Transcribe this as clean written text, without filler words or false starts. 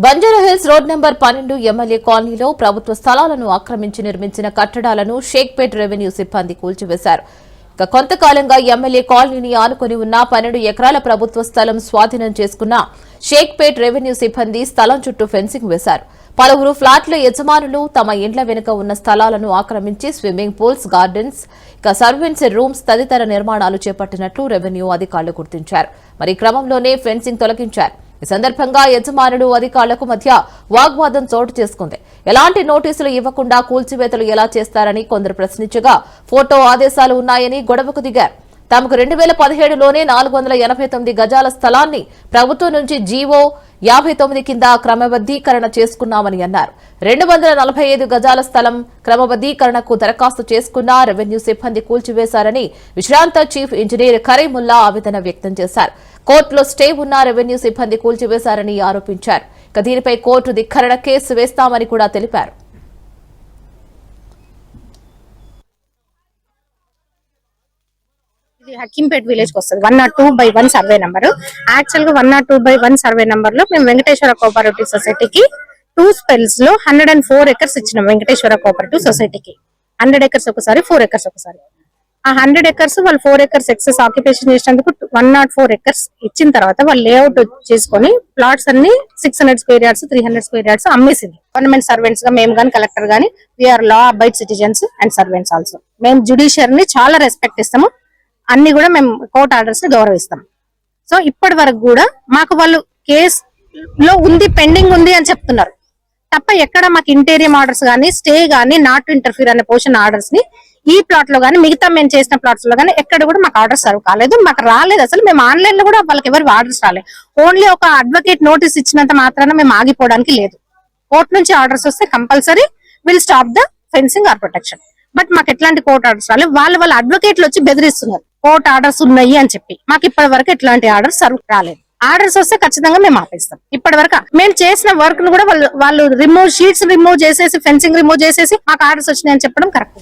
Banjara Hills road number 12 MLA కాలనీలో ప్రభుత్వ స్థలాలను ఆక్రమించి నిర్మించిన కట్టడాలను షేక్పేట్ రెవెన్యూ సిబ్బంది కూల్చివేశారు. కొంతకాలంగా ఎమ్మెల్యే కాలనీని ఆనుకుని ఉన్న 12 ఎకరాల ప్రభుత్వ స్థలం స్వాధీనం చేసుకున్న షేక్పేట్ రెవెన్యూ సిబ్బంది స్థలం చుట్టూ ఫెన్సింగ్ వేశారు. పలువురు ఫ్లాట్ల యజమానులు తమ ఇండ్ల వెనుక ఉన్న స్థలాలను ఆక్రమించి swimming pools, gardens, servants rooms తదితర నిర్మాణాలు చేపట్టినట్లు రెవెన్యూ అధికారులు గుర్తించారు. మరి క్రమంలోనే ఫెన్సింగ్ తొలగించారు. ఈ సందర్భంగా యజమానులు, అధికారులకు మధ్య వాగ్వాదం చోటు చేసుకుంది. ఎలాంటి నోటీసులు ఇవ్వకుండా కూల్చివేతలు ఎలా చేస్తారని కొందరు ప్రశ్నించగా ఫోటో ఆదేశాలు ఉన్నాయని గొడవకు దిగారు. తమకు 2017లోనే 489 గజాల స్థలాన్ని ప్రభుత్వం నుంచి జీవో 59 కింద క్రమబద్దీకరణ చేసుకున్నామని అన్నారు. 245 గజాల స్థలం క్రమబద్దీకరణకు దరఖాస్తు చేసుకున్న రెవెన్యూ సిబ్బంది కూల్చివేశారని విశ్రాంత చీఫ్ ఇంజనీర్ కరీముల్లా ఆవేదన వ్యక్తం చేశారు. కోర్టులో స్టే ఉన్న రెవెన్యూ సిబ్బంది కూల్చివేశారని ఆరోపించారు. దీనిపై కోర్టు ధిక్కరణ కేసు వేస్తామని కూడా తెలిపారు. హకీంపేట్ విలేజ్ కి వస్తుంది 102/1 సర్వే నంబర్. యాక్చువల్ గా 102/1 సర్వే నంబర్ లో మేము వెంకటేశ్వర కోఆపరేటివ్ సొసైటీకి 2 స్పెల్స్ లో 104 ఎకర్స్ ఇచ్చినాం. వెంకటేశ్వర కోఆపరేటివ్ సొసైటీకి 100 ఎకర్స్ ఒకసారి, 4 ఎకర్స్ ఒకసారి. ఆ 100 ఎకర్స్ వాళ్ళు 4 ఎకర్స్ ఎక్సెస్ ఆక్యుపేషన్ చేసినందుకు 104 ఎకర్స్ ఇచ్చిన తర్వాత వాళ్ళు లేఅవుట్ చేసుకుని ప్లాట్స్ అన్ని 600 స్క్వేర్ యార్డ్స్, 300 స్క్వేర్ యార్డ్స్ అమ్మేసింది. గవర్నమెంట్ సర్వెంట్స్ గా మేము కానీ, కలెక్టర్ గానీ, we are law abide citizens and servants also. మేము జ్యుడిషియరీని చాలా రెస్పెక్ట్ ఇస్తాము. అన్ని కూడా మేము కోర్ట్ ఆర్డర్స్ ని గౌరవిస్తాం. సో ఇప్పటి వరకు కూడా మాకు వాళ్ళు కేసులో ఉంది, పెండింగ్ ఉంది అని చెప్తున్నారు తప్ప ఎక్కడ మాకు ఇంటీరియం ఆర్డర్స్ కానీ, స్టే గానీ, నాట్ టు ఇంటర్ఫీర్ అనే పోషన్ ఆర్డర్స్ ని ఈ ప్లాట్ లో గానీ, మిగతా మేము చేసిన ప్లాట్స్ లో గానీ ఎక్కడ కూడా మాకు ఆర్డర్స్ సర్వ్ కాలేదు. మాకు రాలేదు. అసలు మేము ఆన్లైన్ లో కూడా వాళ్ళకి ఎవరు ఆర్డర్స్ రాలేదు. ఓన్లీ ఒక అడ్వకేట్ నోటీస్ ఇచ్చినంత మాత్రాన మేము ఆగిపోవడానికి లేదు. కోర్టు నుంచి ఆర్డర్స్ వస్తే compulsory will stop the fencing or protection. But మాకు ఎట్లాంటి కోర్టు ఆర్డర్స్ రాలేదు. వాళ్ళ అడ్వకేట్లు వచ్చి బెదిరిస్తున్నారు కోర్టు ఆర్డర్స్ ఉన్నాయి అని చెప్పి. మాకు ఇప్పటి వరకు ఎట్లాంటి ఆర్డర్స్ సర్వ్ రాలేదు. ఆర్డర్స్ వస్తే ఖచ్చితంగా మేము ఆపేస్తాం. ఇప్పటి వరకు మేము చేసిన వర్క్ ను కూడా వాళ్ళు షీట్స్ రిమూవ్ చేసేసి, ఫెన్సింగ్ రిమూవ్ చేసేసి మాకు ఆర్డర్స్ వచ్చినాయని చెప్పడం కరెక్ట్.